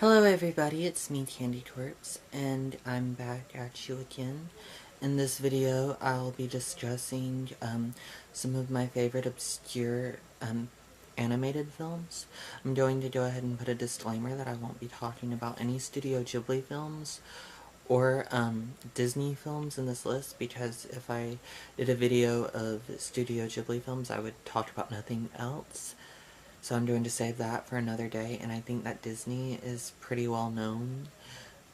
Hello everybody, it's me Candy Twerps, and I'm back at you again. In this video, I'll be discussing some of my favorite obscure animated films. I'm going to go ahead and put a disclaimer that I won't be talking about any Studio Ghibli films or Disney films in this list, because if I did a video of Studio Ghibli films, I would talk about nothing else. So I'm going to save that for another day, and I think that Disney is pretty well known,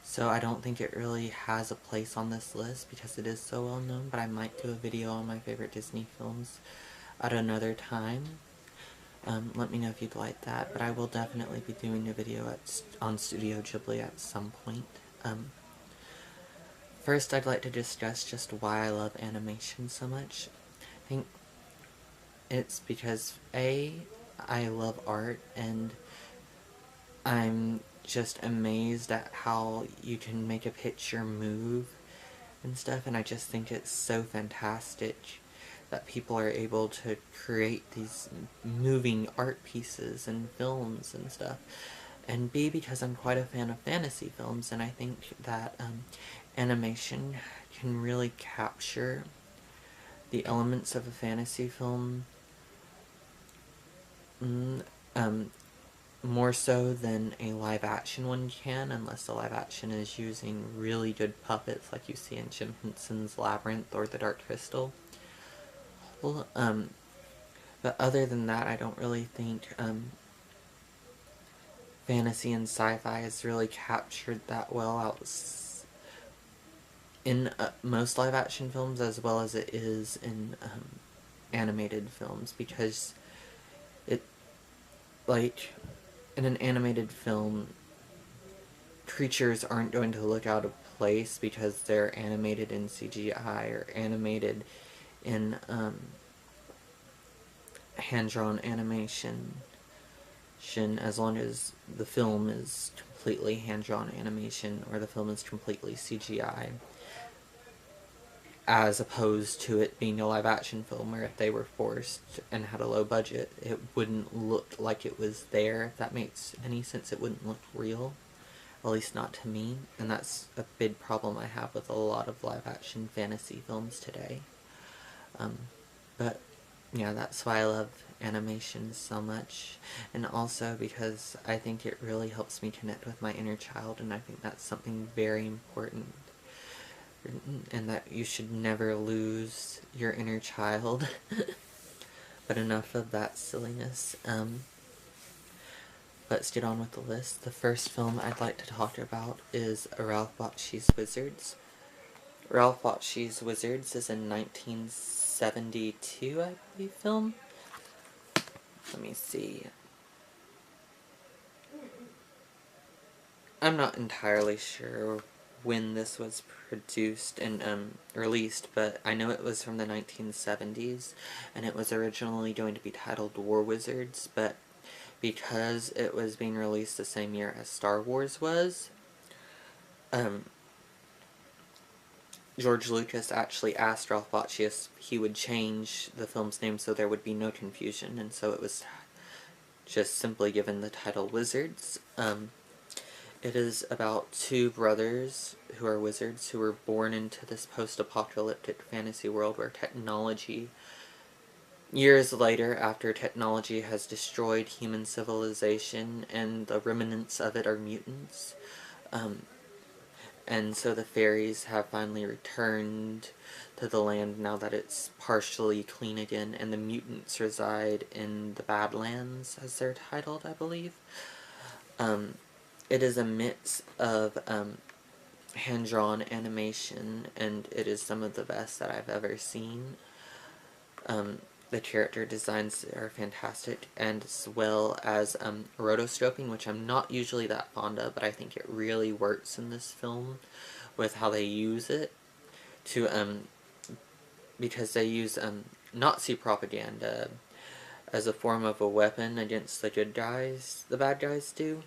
so I don't think it really has a place on this list because it is so well known, but I might do a video on my favorite Disney films at another time. Let me know if you'd like that, but I will definitely be doing a video on Studio Ghibli at some point. First, I'd like to discuss just why I love animation so much. I think it's because I love art, and I'm just amazed at how you can make a picture move and stuff, and I just think it's so fantastic that people are able to create these moving art pieces and films and stuff. And B, because I'm quite a fan of fantasy films, and I think that animation can really capture the elements of a fantasy film more so than a live action one can, unless the live action is using really good puppets like you see in Jim Henson's Labyrinth or The Dark Crystal. Well, but other than that, I don't really think fantasy and sci-fi is really captured that well out in most live action films, as well as it is in animated films, because it, like, in an animated film, creatures aren't going to look out of place because they're animated in CGI or animated in hand-drawn animation, as long as the film is completely hand-drawn animation or the film is completely CGI, as opposed to it being a live-action film where if they were forced and had a low budget, it wouldn't look like it was there. If that makes any sense, it wouldn't look real. At least not to me, and that's a big problem I have with a lot of live-action fantasy films today. But yeah, that's why I love animation so much, and also because I think it really helps me connect with my inner child, and I think that's something very important, and that you should never lose your inner child. But enough of that silliness. Let's get on with the list. The first film I'd like to talk about is Ralph Bakshi's Wizards. Ralph Bakshi's Wizards is a 1972, I believe, film. Let me see. I'm not entirely sure when this was produced and released, but I know it was from the 1970s, and it was originally going to be titled War Wizards, but because it was being released the same year as Star Wars was, George Lucas actually asked Ralph Bakshi if he would change the film's name so there would be no confusion, and so it was just simply given the title Wizards. It is about two brothers who are wizards who were born into this post-apocalyptic fantasy world where technology, years later, after technology has destroyed human civilization and the remnants of it are mutants, and so the fairies have finally returned to the land now that it's partially clean again, and the mutants reside in the Badlands, as they're titled, I believe. It is a mix of hand-drawn animation, and it is some of the best that I've ever seen. The character designs are fantastic, and as well as rotoscoping, which I'm not usually that fond of, but I think it really works in this film with how they use it to, because they use Nazi propaganda as a form of a weapon against the good guys, the bad guys do.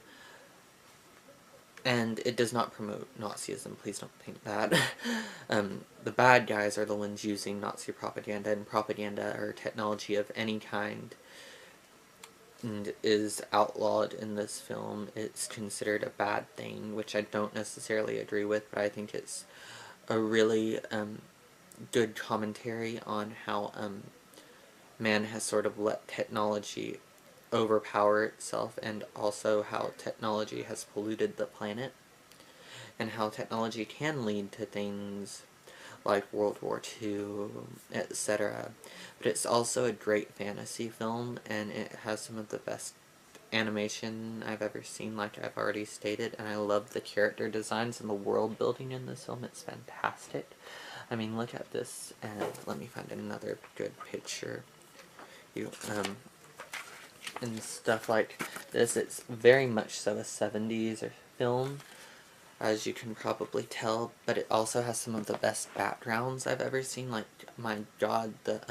And it does not promote Nazism, please don't think that. The bad guys are the ones using Nazi propaganda, and propaganda or technology of any kind and is outlawed in this film, it's considered a bad thing, which I don't necessarily agree with, but I think it's a really good commentary on how man has sort of let technology overpower itself, and also how technology has polluted the planet, and how technology can lead to things like World War II, etc. But it's also a great fantasy film, and it has some of the best animation I've ever seen, like I've already stated, and I love the character designs and the world building in this film. It's fantastic. I mean, look at this, and let me find another good picture. And stuff like this. It's very much so a 70s film, as you can probably tell, but it also has some of the best backgrounds I've ever seen. Like, my god, the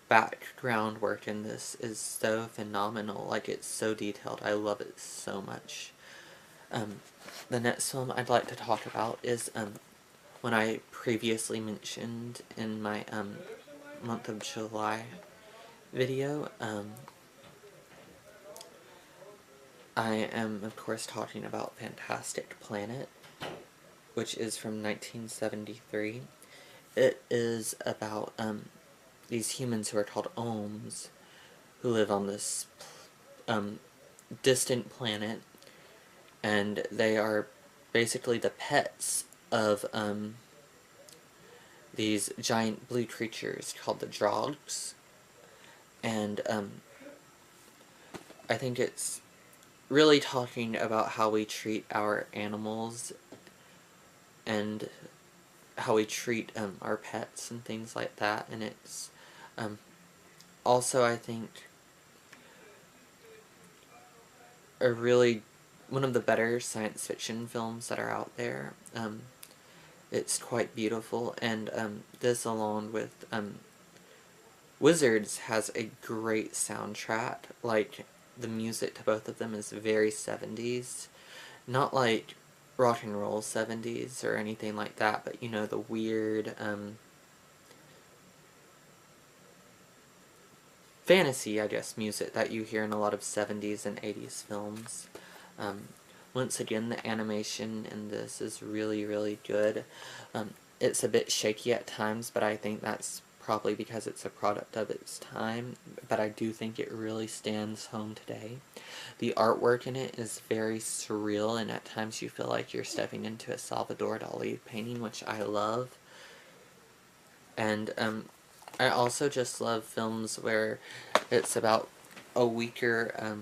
background work in this is so phenomenal. Like, it's so detailed. I love it so much. The next film I'd like to talk about is one I previously mentioned in my month of July video. I am, of course, talking about Fantastic Planet, which is from 1973. It is about these humans who are called Ohms, who live on this distant planet, and they are basically the pets of these giant blue creatures called the Drogs. And I think it's really talking about how we treat our animals and how we treat our pets and things like that. And it's also, I think, a really one of the better science fiction films that are out there. It's quite beautiful, and this, along with Wizards, has a great soundtrack. Like, the music to both of them is very 70s. Not like rock and roll 70s or anything like that, but, you know, the weird fantasy, I guess, music that you hear in a lot of 70s and 80s films. Once again, the animation in this is really, really good. It's a bit shaky at times, but I think that's probably because it's a product of its time, but I do think it really stands home today. The artwork in it is very surreal, and at times you feel like you're stepping into a Salvador Dali painting, which I love. And I also just love films where it's about a weaker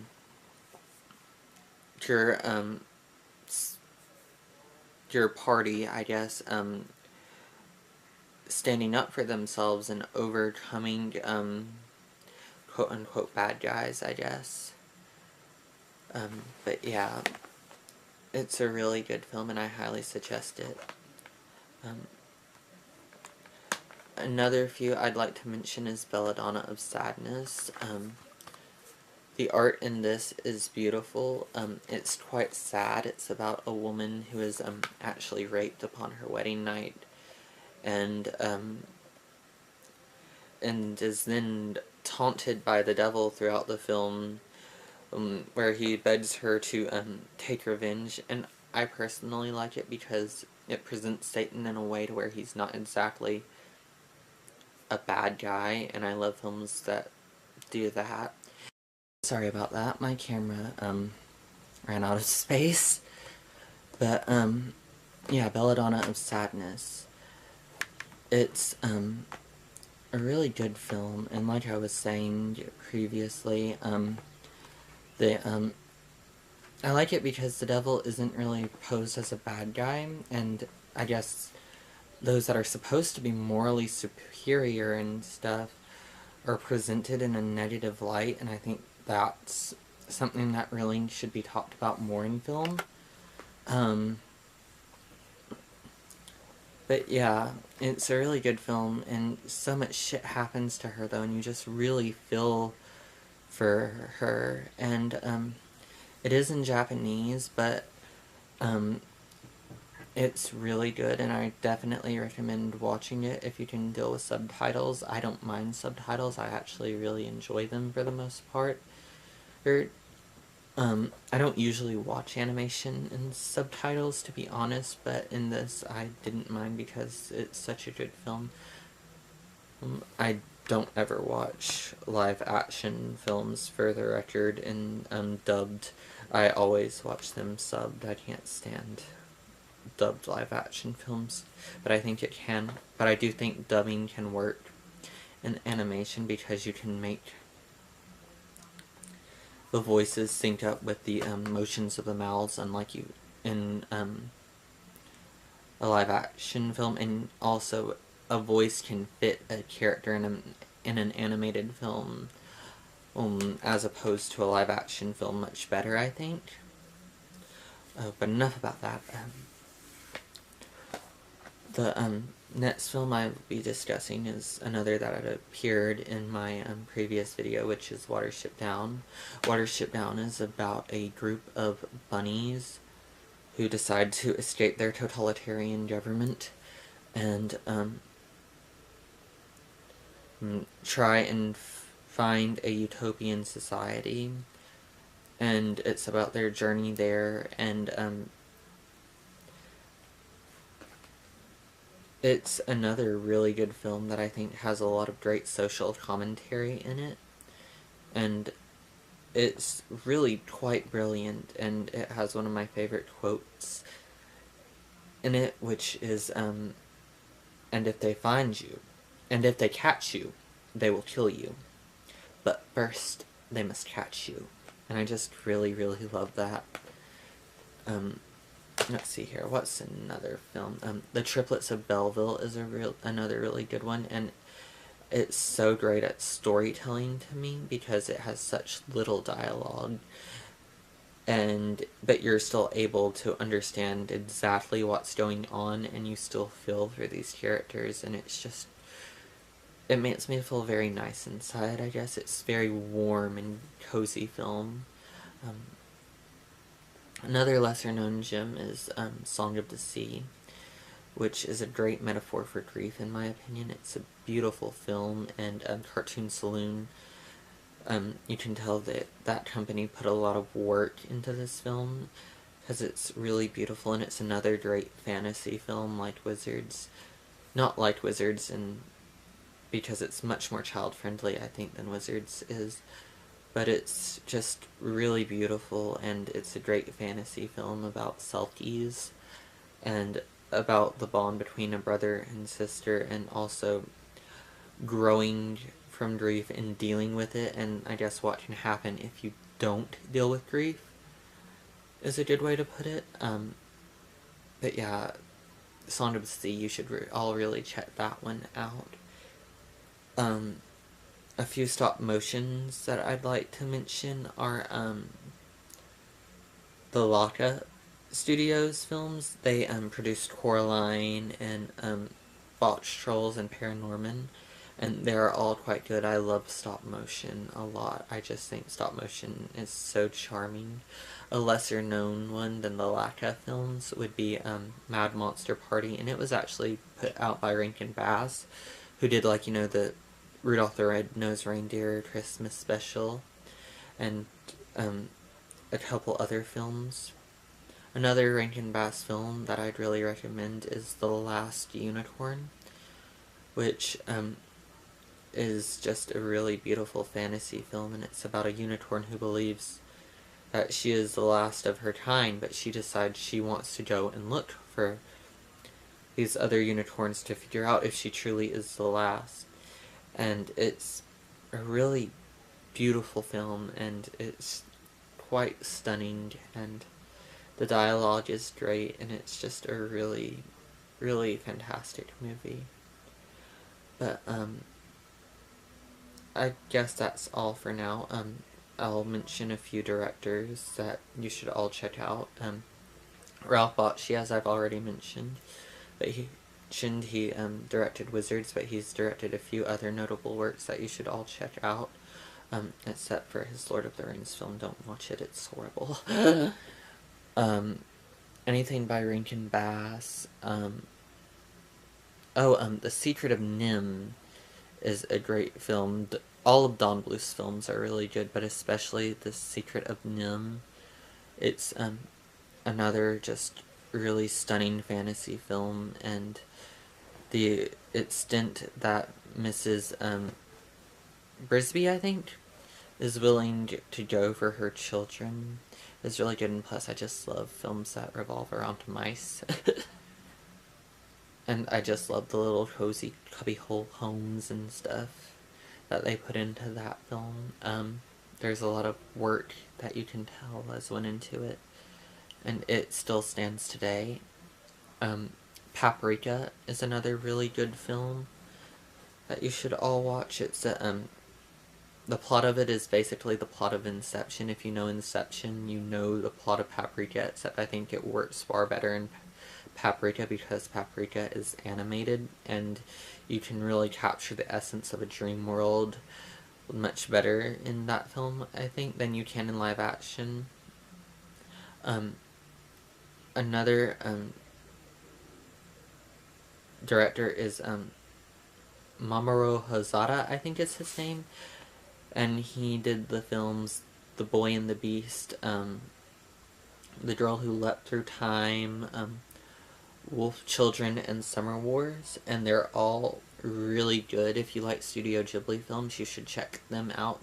your party, I guess, standing up for themselves and overcoming quote-unquote bad guys, I guess. But yeah, it's a really good film, and I highly suggest it. Another few I'd like to mention is Belladonna of Sadness. The art in this is beautiful. It's quite sad. It's about a woman who is actually raped upon her wedding night, and is then taunted by the devil throughout the film, where he begs her to take revenge. And I personally like it because it presents Satan in a way to where he's not exactly a bad guy, and I love films that do that. Sorry about that, my camera ran out of space. But yeah, Belladonna of Sadness. It's a really good film, and like I was saying previously, I like it because the devil isn't really posed as a bad guy, and I guess those that are supposed to be morally superior and stuff are presented in a negative light, and I think that's something that really should be talked about more in film. But yeah, it's a really good film, and so much shit happens to her, though, and you just really feel for her. And it is in Japanese, but it's really good, and I definitely recommend watching it if you can deal with subtitles. I don't mind subtitles. I actually really enjoy them for the most part. Or, I don't usually watch animation in subtitles, to be honest, but in this I didn't mind because it's such a good film. I don't ever watch live action films, for the record, in dubbed. I always watch them subbed. I can't stand dubbed live action films, but I think it can. But I do think dubbing can work in animation because you can make the voices sync up with the motions of the mouths, unlike you in a live action film, and also a voice can fit a character in an animated film, as opposed to a live action film, much better, I think. But enough about that. The next film I'll be discussing is another that had appeared in my previous video, which is Watership Down. Watership Down is about a group of bunnies who decide to escape their totalitarian government and try and find a utopian society. And it's about their journey there, and it's another really good film that I think has a lot of great social commentary in it, and it's really quite brilliant, and it has one of my favorite quotes in it, which is, and if they find you, and if they catch you, they will kill you, but first they must catch you. And I just really, really love that. Let's see here, what's another film? The Triplets of Belleville is another really good one, and it's so great at storytelling to me because it has such little dialogue, but you're still able to understand exactly what's going on, and you still feel for these characters, and it makes me feel very nice inside, I guess. It's very warm and cozy film. Another lesser-known gem is Song of the Sea, which is a great metaphor for grief, in my opinion. It's a beautiful film, and Cartoon Saloon, you can tell that that company put a lot of work into this film, because it's really beautiful, and it's another great fantasy film, like Wizards. Not like Wizards, because it's much more child-friendly, I think, than Wizards is. But it's just really beautiful, and it's a great fantasy film about Selkies, and about the bond between a brother and sister, and also growing from grief and dealing with it, and I guess what can happen if you don't deal with grief is a good way to put it. But yeah, Song of the Sea, you should all really check that one out. A few stop motions that I'd like to mention are the Laika Studios films. They produced Coraline and Box Trolls and Paranorman, and they're all quite good. I love stop motion a lot. I just think stop motion is so charming. A lesser known one than the Laika films would be Mad Monster Party, and it was actually put out by Rankin Bass, who did, like, you know, the Rudolph the Red-Nosed Reindeer Christmas special, and a couple other films. Another Rankin Bass film that I'd really recommend is The Last Unicorn, which is just a really beautiful fantasy film, and it's about a unicorn who believes that she is the last of her kind, but she decides she wants to go and look for these other unicorns to figure out if she truly is the last. And it's a really beautiful film, and it's quite stunning, and the dialogue is great, and it's just a really, really fantastic movie. But, I guess that's all for now. I'll mention a few directors that you should all check out. Ralph Bakshi, as I've already mentioned, but he directed Wizards, but he's directed a few other notable works that you should all check out, except for his Lord of the Rings film. Don't watch it, it's horrible. Anything by Rankin Bass. The Secret of NIMH is a great film. all of Don Bluth's films are really good, but especially The Secret of NIMH. It's another just really stunning fantasy film, and the extent that Mrs. Brisby, I think, is willing to go for her children is really good, and plus I just love films that revolve around mice. And I just love the little cozy cubbyhole homes and stuff that they put into that film. There's a lot of work that you can tell has went into it, and it still stands today. Paprika is another really good film that you should all watch. It's the plot of it is basically the plot of Inception. If you know Inception, you know the plot of Paprika, except I think it works far better in Paprika because Paprika is animated, and you can really capture the essence of a dream world much better in that film, I think, than you can in live action. Another director is Mamoru Hosoda, I think is his name, and he did the films The Boy and the Beast, The Girl Who Leapt Through Time, Wolf Children, and Summer Wars, and they're all really good. If you like Studio Ghibli films, you should check them out.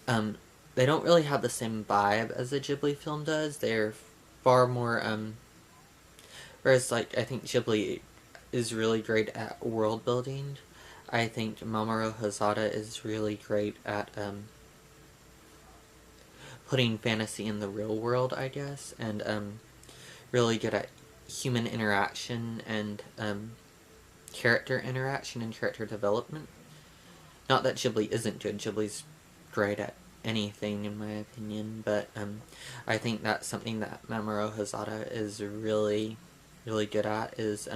They don't really have the same vibe as a Ghibli film does. They're far more, whereas, like, I think Ghibli is really great at world building. I think Mamoru Hosoda is really great at, putting fantasy in the real world, I guess, and, really good at human interaction and, character interaction and character development. Not that Ghibli isn't good, Ghibli's great at anything in my opinion, but I think that's something that Mamoru Hosoda is really, really good at, is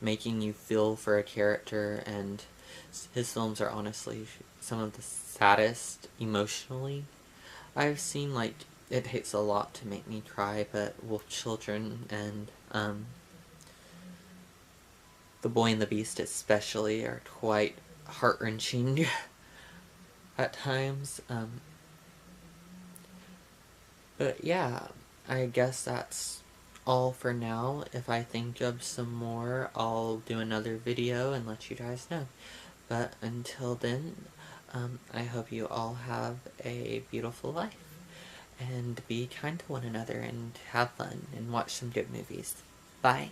making you feel for a character, and his films are honestly some of the saddest emotionally I've seen. Like, it takes a lot to make me cry, but Wolf Children and The Boy and the Beast especially are quite heart-wrenching at times. But yeah, I guess that's all for now. If I think of some more, I'll do another video and let you guys know. But until then, I hope you all have a beautiful life, and be kind to one another, and have fun, and watch some good movies. Bye!